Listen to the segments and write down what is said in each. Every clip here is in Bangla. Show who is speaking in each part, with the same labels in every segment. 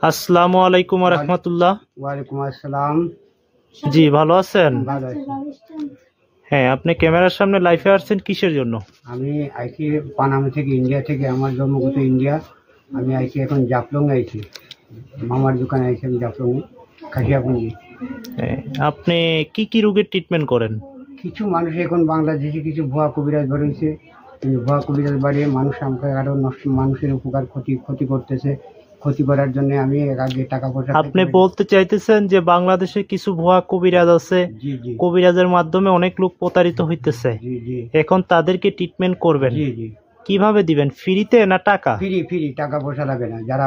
Speaker 1: আসসালামু আলাইকুম ওয়া রাহমাতুল্লাহ।
Speaker 2: ওয়ালাইকুম আসসালাম।
Speaker 1: জি, ভালো আছেন?
Speaker 2: ভালো আছি।
Speaker 1: হ্যাঁ, আপনি ক্যামেরার সামনে লাইভে আসছেন কিসের জন্য?
Speaker 2: আমি আইছি পানামা থেকে, ইন্ডিয়া থেকে। আমার জন্মগত ইন্ডিয়া। আমি আইছি এখন জাফলং আইছি, মামার দোকানে আইছি আমি জাফলং খাসিয়াপুঞ্জি।
Speaker 1: হ্যাঁ, আপনি কি কি রোগের ট্রিটমেন্ট করেন?
Speaker 2: কিছু মানুষ এখন বাংলাদেশে কিছু ভুয়া কবিরাজ বেরোইছে, কিন্তু ভুয়া কবিরাজ বাড়িয়ে মানুষ আমাকে আরো নষ্ট, মানুষের উপকার ক্ষতি করতেছে। ক্ষতি করার জন্য আমি আগে টাকা পয়সা।
Speaker 1: আপনি বলতে চাইতেছেন যে বাংলাদেশে কিছু ভুয়া কবিরাজ আছে,
Speaker 2: জি জি,
Speaker 1: কবিরাজের মাধ্যমে অনেক লোক প্রতারিত হইতেছে,
Speaker 2: জি জি,
Speaker 1: এখন তাদেরকে ট্রিটমেন্ট করবেন।
Speaker 2: জি জি।
Speaker 1: কিভাবে দিবেন? ফ্রিতে না টাকা?
Speaker 2: ফ্রি, টাকা পয়সা লাগে না। যারা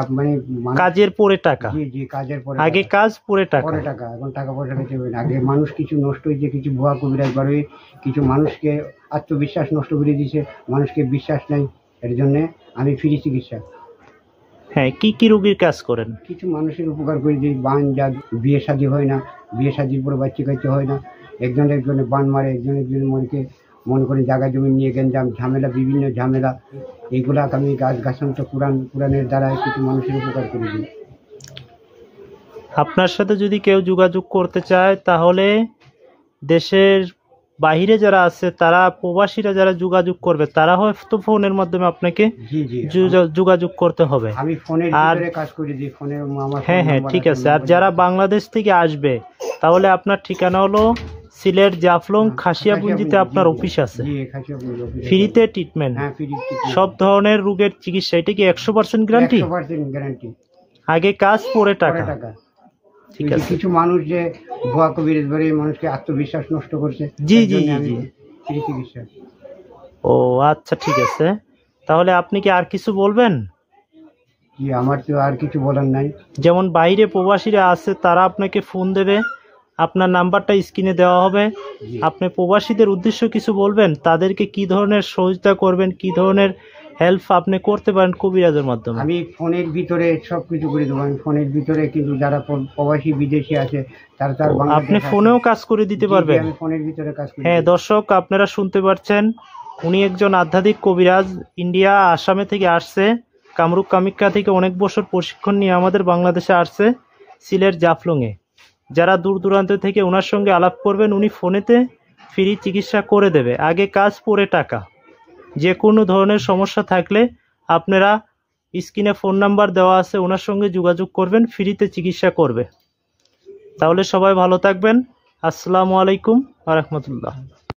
Speaker 1: কাজের পরে টাকা?
Speaker 2: জি জি, কাজের পরে
Speaker 1: আগে
Speaker 2: টাকা।
Speaker 1: কাজ পরে টাকা?
Speaker 2: পরে টাকা। এখন টাকা পয়সা দিতে হবে না। আগে মানুষ কিছু নষ্ট হয়েছে, কিছু ভুয়া কবিরাজ বার হয়ে কিছু মানুষকে আত্মবিশ্বাস নষ্ট করে দিয়েছে, মানুষকে বিশ্বাস নাই। এর জন্য আমি ফ্রি চিকিৎসা।
Speaker 1: হ্যাঁ, কি কি রোগীর কাজ করেন?
Speaker 2: কিছু মানুষের উপকার করে দিই। বান যা বিয়ে শাদী হয় না, বিয়ে শাদীর পরে বাচ্চা কাচ্চা হয় না, একজনের বান মারে, একজনের মনকে মনে করে জায়গা জমি নিয়ে গেঞ্জাম ঝামেলা, বিভিন্ন ঝামেলা, এইগুলা আমি গাছ গাছান্ত কোরআনের দ্বারা কিছু মানুষের উপকার করে দিই।
Speaker 1: আপনার সাথে যদি কেউ যোগাযোগ করতে চায় তাহলে দেশের বাইরে যারা আছে, তারা প্রবাসীরা যারা যোগাযোগ করবে, তারা হয়তো ফোনের মাধ্যমে আপনাকে
Speaker 2: জি জি,
Speaker 1: যোগাযোগ করতে হবে।
Speaker 2: আমি ফোনের ভিতরে কাজ করে দিই। ফোনের আমার
Speaker 1: হ্যাঁ হ্যাঁ, ঠিক আছে। আর যারা বাংলাদেশ থেকে আসবে, তাহলে আপনার ঠিকানা হলো সিলেট জাফলং খাসিয়াপুঞ্জিতে আপনার অফিস আছে। ফ্রিতে ট্রিটমেন্ট,
Speaker 2: হ্যাঁ ফ্রি
Speaker 1: সব ধরনের রোগের চিকিৎসা। এটা কি 100% গ্যারান্টি?
Speaker 2: 100% গ্যারান্টি।
Speaker 1: আগে কাজ পরে টাকা? ঠিক আছে।
Speaker 2: কিছু মানুষ যে ভুয়া কবিরাজ বাড়ি মানুষকে আত্মবিশ্বাস নষ্ট করছে।
Speaker 1: জি জি জি জি,
Speaker 2: ফ্রি চিকিৎসা।
Speaker 1: ও আচ্ছা, ঠিক আছে। তাহলে আপনি কি আর কিছু বলবেন?
Speaker 2: জি, আমার তো আর কিছু বলার নাই।
Speaker 1: যেমন বাইরে প্রবাসীরা আছে, তারা আপনাকে ফোন দেবে, আপনার নাম্বারটা স্ক্রিনে দেওয়া হবে। আপনি প্রবাসীদের উদ্দেশ্য কিছু বলবেন, তাদেরকে কি ধরনের সহযোগিতা করবেন, কি ধরনের হেল্প আপনি করতে পারেন কবিরাজের মাধ্যমে?
Speaker 2: আমি ফোনের ভিতরে সব কিছু করে দেবো। আমি ফোনের ভিতরে, কিন্তু যারা প্রবাসী বিদেশি আছে তারা তার
Speaker 1: আপনি ফোনেও কাজ করে দিতে পারবেন?
Speaker 2: আমি ফোনের ভিতরে কাজ করি।
Speaker 1: হ্যাঁ দর্শক, আপনারা শুনতে পাচ্ছেন, উনি একজন আধ্যাত্মিক কবিরাজ। ইন্ডিয়া আসামে থেকে আসছে, কামরূপ কামিখ্যা থেকে অনেক বছর প্রশিক্ষণ নিয়ে আমাদের বাংলাদেশে আসছে, সিলেট জাফলংয়ে। যারা দূর দূরান্ত থেকে ওনার সঙ্গে আলাপ করবেন, উনি ফোনেতে ফ্রি চিকিৎসা করে দেবে। আগে কাজ পরে টাকা। যে কোনো ধরনের সমস্যা থাকলে আপনারা স্ক্রিনে ফোন নাম্বার দেওয়া আছে, ওনার সঙ্গে যোগাযোগ করবেন, ফ্রিতে চিকিৎসা করবে। তাহলে সবাই ভালো থাকবেন। আসসালামু আলাইকুম ওয়া রাহমাতুল্লাহ।